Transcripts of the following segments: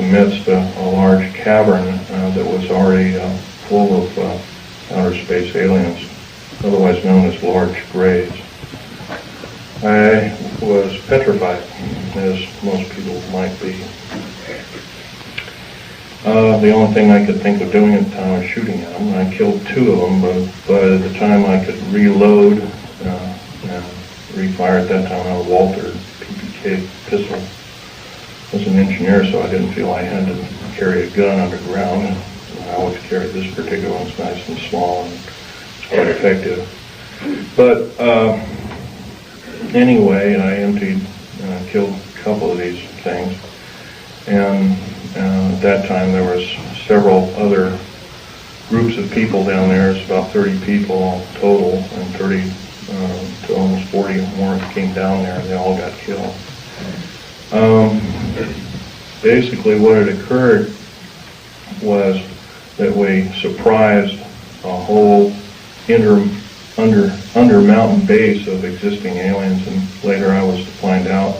amidst a large cavern that was already full of outer space aliens, otherwise known as large graves. I was petrified, as most people might be. The only thing I could think of doing at the time was shooting at them. I killed 2 of them, but by the time I could reload and refire at that time, I had a Walter PPK pistol. I was an engineer, so I didn't feel I had to carry a gun underground. I always carried this particular one. It's nice and small, and it's quite effective. But anyway, I killed a couple of these things, and at that time there was several other groups of people down there. It's about 30 people total, and 30 to almost 40 more came down there, and they all got killed. Basically what had occurred was that we surprised a whole under mountain base of existing aliens, and later I was to find out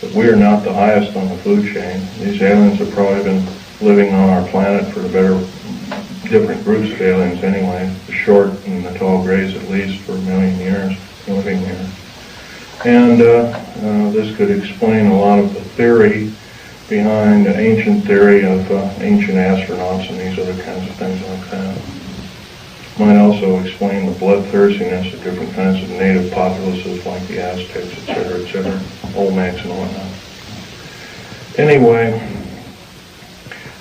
that we are not the highest on the food chain. These aliens have probably been living on our planet for different groups of aliens anyway, the short and the tall grays at least, for 1 million years living here. And this could explain a lot of the theory behind the ancient theory of ancient astronauts and these other kinds of things like that. Might also explain the bloodthirstiness of different kinds of native populaces like the Aztecs, etc., Olmecs and whatnot. Anyway,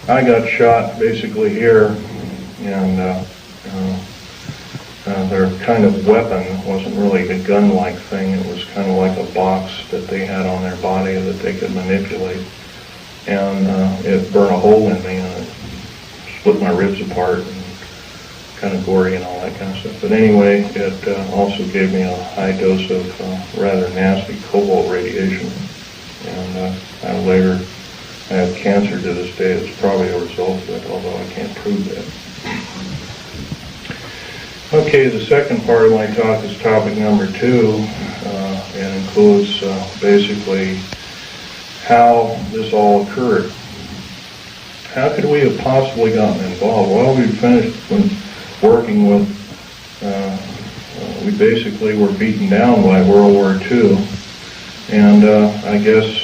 I got shot basically here, and their kind of weapon wasn't really a gun-like thing. It was kind of like a box that they had on their body that they could manipulate. And it burned a hole in me, and it split my ribs apart, and kind of gory and all that kind of stuff. But anyway, it also gave me a high dose of rather nasty cobalt radiation. And I have cancer to this day. It's probably a result of it, although I can't prove that. Okay, the second part of my talk is topic number 2, and includes basically how this all occurred. How could we have possibly gotten involved? Well, we finished working with, we basically were beaten down by World War II, and I guess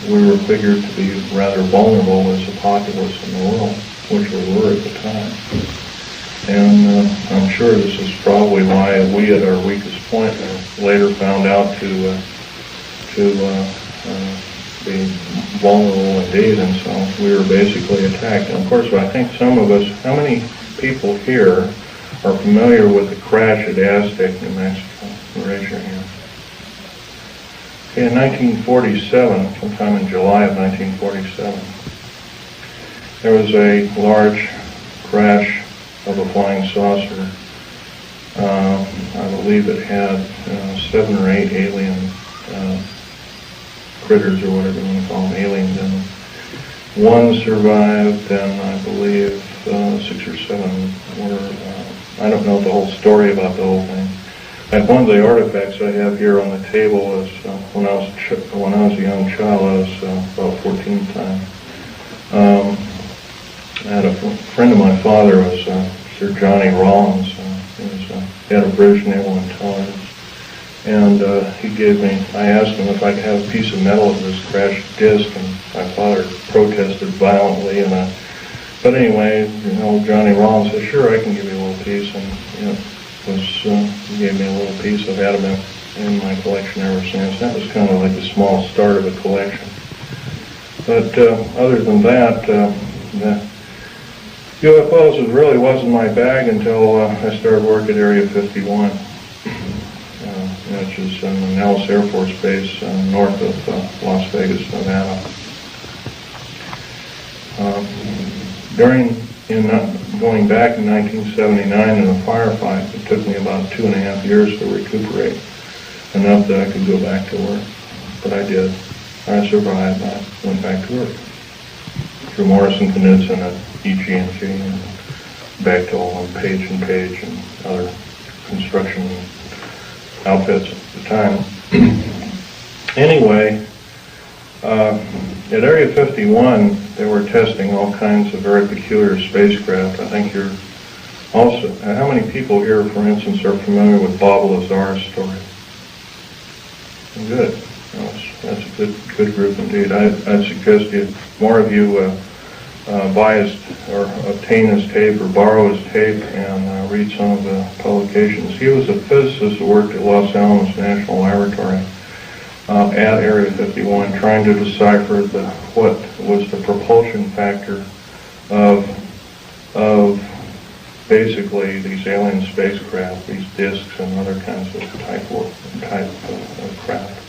we were figured to be rather vulnerable as a populace in the world, which we were at the time. And I'm sure this is probably why we at our weakest point later found out to be vulnerable indeed, and so we were basically attacked. And of course, I think some of us, how many people here are familiar with the crash at Aztec, New Mexico? Raise your hand. Okay, in 1947, sometime in July of 1947, there was a large crash of a flying saucer. I believe it had 7 or 8 alien critters, or whatever you want to call them, aliens in them. 1 survived, and I believe 6 or 7 were, I don't know the whole story about the whole thing. And one of the artifacts I have here on the table is when I was a young child, I was about 14 at the time. I had a friend of my father was Sir Johnny Rawlins. He was head of British Naval Intelligence. And I asked him if I could have a piece of metal of this crashed disc, and my father protested violently. But anyway, Johnny Rollins said, "Sure, I can give you a little piece," and he gave me a little piece. I've had them in my collection ever since. That was kind of like the small start of a collection. But other than that, the UFOs really wasn't my bag until I started work at Area 51. Which is in the Nellis Air Force Base north of Las Vegas, Nevada. Going back in 1979 in a firefight, it took me about 2.5 years to recuperate, enough that I could go back to work. But I did. I survived. I went back to work. Through Morrison Knudsen at EG&G, and Bechtel and Page and other construction outfits at the time. Anyway, At Area 51, they were testing all kinds of very peculiar spacecraft. I think you're also, how many people here, for instance, are familiar with Bob Lazar's story? Good. That's a good group indeed. I'd suggest more of you buy his, or obtain his tape or borrow his tape and read some of the publications. He was a physicist who worked at Los Alamos National Laboratory at Area 51, trying to decipher what was the propulsion factor of basically these alien spacecraft, these discs and other kinds of type of craft.